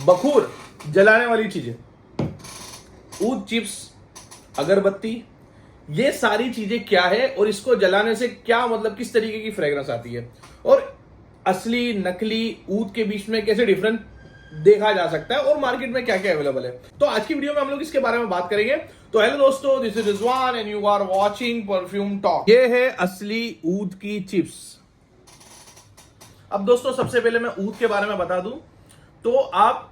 बखूर, जलाने वाली चीजें, ऊद चिप्स, अगरबत्ती, ये सारी चीजें क्या है और इसको जलाने से क्या मतलब किस तरीके की फ्रेग्रेंस आती है और असली नकली ऊद के बीच में कैसे डिफरेंस देखा जा सकता है और मार्केट में क्या क्या अवेलेबल है। तो आज की वीडियो में हम लोग इसके बारे में बात करेंगे। तो हेलो दोस्तों, this is Rizwan and you are watching perfume talk. ये है असली ऊद की चिप्स। अब दोस्तों सबसे पहले मैं ऊद के बारे में बता दूं तो आप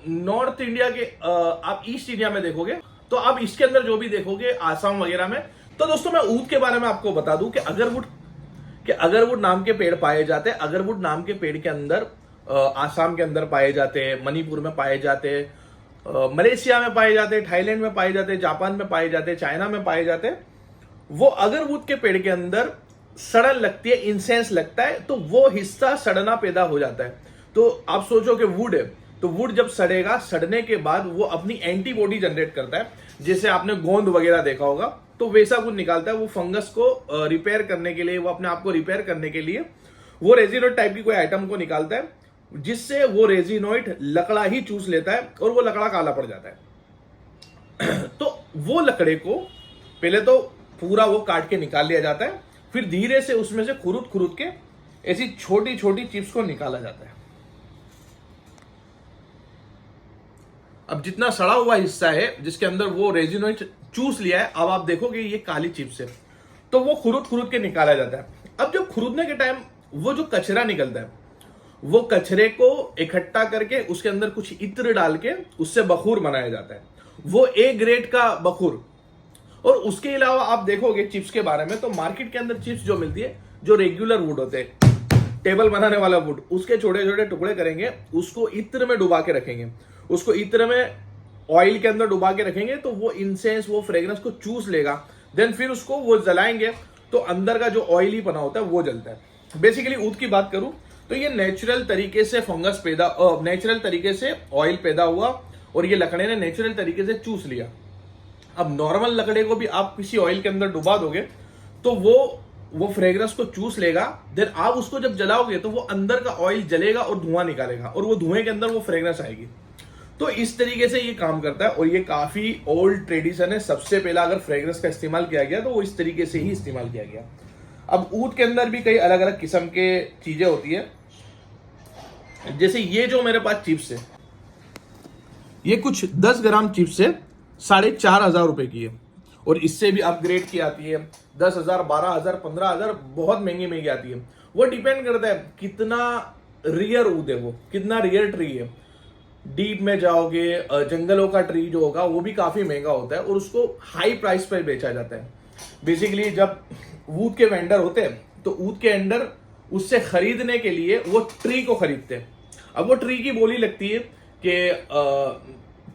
नॉर्थ इंडिया के आप ईस्ट इंडिया में देखोगे तो आप इसके अंदर जो भी देखोगे आसाम वगैरह में, तो दोस्तों मैं ऊद के बारे में आपको बता दूं कि अगरवुड नाम के पेड़ पाए जाते हैं। अगरवुड नाम के पेड़ के अंदर आसाम के अंदर पाए जाते हैं, मणिपुर में पाए जाते हैं, मलेशिया में पाए जाते हैं, थाईलैंड में पाए जाते हैं, जापान में पाए जाते हैं, चाइना में पाए जाते हैं। वो अगरवुड के पेड़ के अंदर सड़न लगती है, इंसेंस लगता है, तो वो हिस्सा सड़ना पैदा हो जाता है। तो आप सोचो कि वुड है, तो वुड जब सड़ेगा, सड़ने के बाद वो अपनी एंटीबॉडी जनरेट करता है, जैसे आपने गोंद वगैरह देखा होगा, तो वैसा कुछ निकालता है। वो फंगस को रिपेयर करने के लिए, वो अपने आप को रिपेयर करने के लिए वो रेजिनोइड टाइप की कोई आइटम को निकालता है, जिससे वो रेजिनोइड लकड़ा ही चूस लेता है और वो लकड़ा काला पड़ जाता है। तो वो लकड़े को पहले तो पूरा वो काट के निकाल लिया जाता है, फिर धीरे से उसमें से खुरुद के ऐसी छोटी छोटी चिप्स को निकाला जाता है। अब जितना सड़ा हुआ हिस्सा है जिसके अंदर वो रेजिनोइड चूस लिया है, अब आप देखोगे ये काली चिप्स है, तो वो खुरुद के निकाला जाता है। अब जब खुरुदने के टाइम वो जो कचरा निकलता है, वो कचरे को इकट्ठा करके उसके अंदर कुछ इत्र डाल के उससे बखूर बनाया जाता है, वो ए ग्रेड का बखूर। और उसके अलावा आप देखोगे चिप्स के बारे में, तो मार्केट के अंदर चिप्स जो मिलती है, जो रेगुलर वुड होते हैं, टेबल बनाने वाला वुड, उसके छोटे छोटे टुकड़े करेंगे, उसको इत्र में डुबा के रखेंगे, उसको इत्र में ऑयल के अंदर डुबा के रखेंगे, तो वो इंसेंस, वो फ्रेग्रेंस को चूस लेगा। देन फिर उसको वो जलाएंगे तो अंदर का जो ऑयली पना होता है वो जलता है। बेसिकली ऊद की बात करूं तो ये नेचुरल तरीके से फंगस नेचुरल तरीके से ऑयल पैदा हुआ और ये लकड़े ने नेचुरल तरीके से चूस लिया। अब नॉर्मल लकड़े को भी आप किसी ऑयल के अंदर डुबा दोगे तो वो फ्रेग्रेंस को चूस लेगा। देन आप उसको जब जलाओगे तो वो अंदर का ऑयल जलेगा और धुआं निकालेगा और वो धुएं के अंदर वो फ्रेग्रेंस आएगी। तो इस तरीके से ये काम करता है और ये काफी ओल्ड ट्रेडिशन है। सबसे पहला अगर फ्रेग्रेंस का इस्तेमाल किया गया तो वो इस तरीके से ही इस्तेमाल किया गया। अब ऊद के अंदर भी कई अलग अलग किस्म के चीजें होती है, जैसे ये जो मेरे पास चिप्स है, ये कुछ 10 ग्राम चिप्स है, 4,500 रुपए की है और इससे भी अपग्रेड की आती है, 10,000, 12,000, 15,000, बहुत महंगी आती है। वो डिपेंड करता है कितना रियर ऊद है, वो कितना रियर ट्री है। डीप में जाओगे, जंगलों का ट्री जो होगा वो भी काफी महंगा होता है और उसको हाई प्राइस पर बेचा जाता है। बेसिकली जब ऊद के वेंडर होते हैं तो ऊद के वेंडर उससे खरीदने के लिए वो ट्री को खरीदते हैं। अब वो ट्री की बोली लगती है कि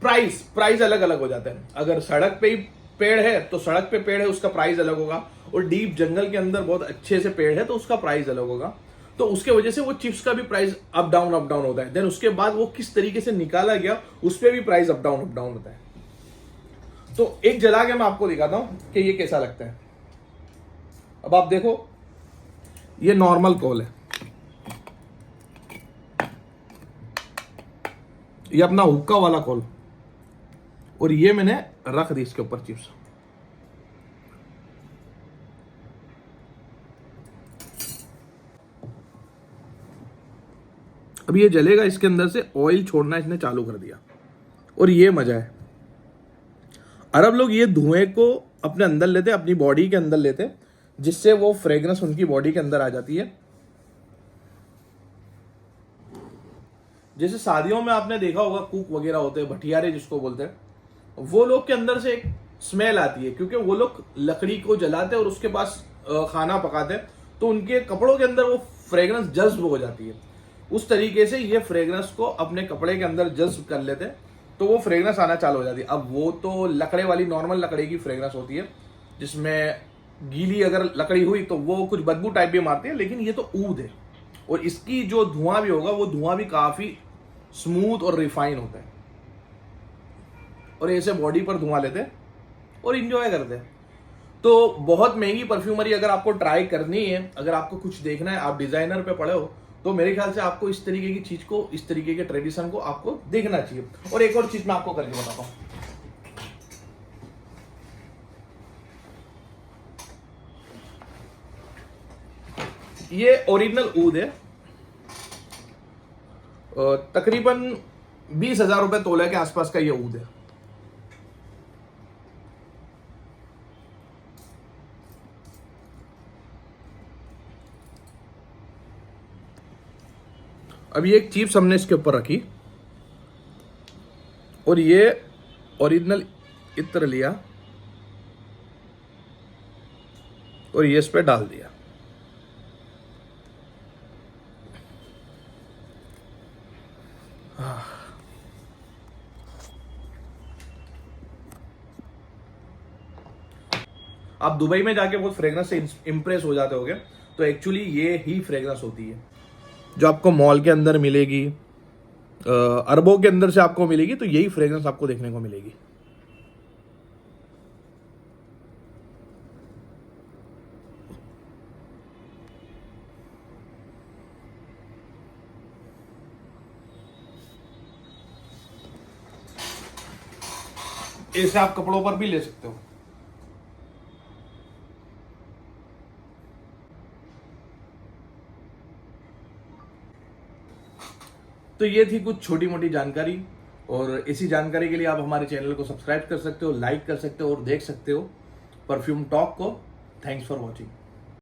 प्राइस अलग अलग हो जाता है। अगर सड़क पे ही पेड़ है तो सड़क पे पेड़ है, उसका प्राइस अलग होगा, और डीप जंगल के अंदर बहुत अच्छे से पेड़ है तो उसका प्राइस अलग होगा। तो उसके वजह से वो चिप्स का भी प्राइस अप डाउन होता है। देन उसके बाद वो किस तरीके से निकाला गया उस पर भी प्राइस अप डाउन होता है। तो एक जला के मैं आपको दिखाता हूं कि ये कैसा लगता है। अब आप देखो, ये नॉर्मल कोल है, ये अपना हुक्का वाला कोल, और ये मैंने रख दी इसके ऊपर चिप्स। अब ये जलेगा, इसके अंदर से ऑयल छोड़ना इसने चालू कर दिया और ये मजा है। अरब लोग ये धुएं को अपने अंदर लेते, अपनी बॉडी के अंदर लेते, जिससे वो फ्रेग्रेंस उनकी बॉडी के अंदर आ जाती है। जैसे शादियों में आपने देखा होगा कुक वगैरह होते हैं, भटियारे जिसको बोलते हैं, वो लोग के अंदर से एक स्मेल आती है क्योंकि वो लोग लकड़ी को जलाते हैं और उसके पास खाना पकाते हैं, तो उनके कपड़ों के अंदर वो फ्रेग्रेंस जज्ब हो जाती है। उस तरीके से ये फ्रेग्रेंस को अपने कपड़े के अंदर जज्ब कर लेते हैं तो वो फ्रेग्रेंस आना चालू हो जाती है। अब वो तो लकड़े वाली नॉर्मल लकड़ी की फ्रेग्रेंस होती है, जिसमें गीली अगर लकड़ी हुई तो वो कुछ बदबू टाइप भी मारती है, लेकिन ये तो ऊद है और इसकी जो धुआं भी होगा वो धुआं भी काफी स्मूथ और रिफाइन होता है और ऐसे बॉडी पर धुआं लेते हैं और इंजॉय करते हैं। तो बहुत महंगी परफ्यूमरी अगर आपको ट्राई करनी है, अगर आपको कुछ देखना है, आप डिजाइनर पे पड़े हो, तो मेरे ख्याल से आपको इस तरीके की चीज को, इस तरीके के ट्रेडिशन को आपको देखना चाहिए। और एक और चीज मैं आपको करके बताता हूं, ये ओरिजिनल ऊद है, तकरीबन 20,000 रुपए तोले के आसपास का ये ऊद है। अभी एक चिप्स हमने इसके ऊपर रखी और ये ओरिजिनल इत्र लिया और ये इस पे डाल दिया। आप दुबई में जाके बहुत फ्रेग्रेंस से इंप्रेस हो जाते होगे, तो एक्चुअली ये ही फ्रेग्रेंस होती है जो आपको मॉल के अंदर मिलेगी, अरबों के अंदर से आपको मिलेगी, तो यही फ्रेग्रेंस आपको देखने को मिलेगी। इसे आप कपड़ों पर भी ले सकते हो। तो ये थी कुछ छोटी मोटी जानकारी, और इसी जानकारी के लिए आप हमारे चैनल को सब्सक्राइब कर सकते हो, लाइक कर सकते हो और देख सकते हो परफ्यूम टॉक को। Thanks for watching.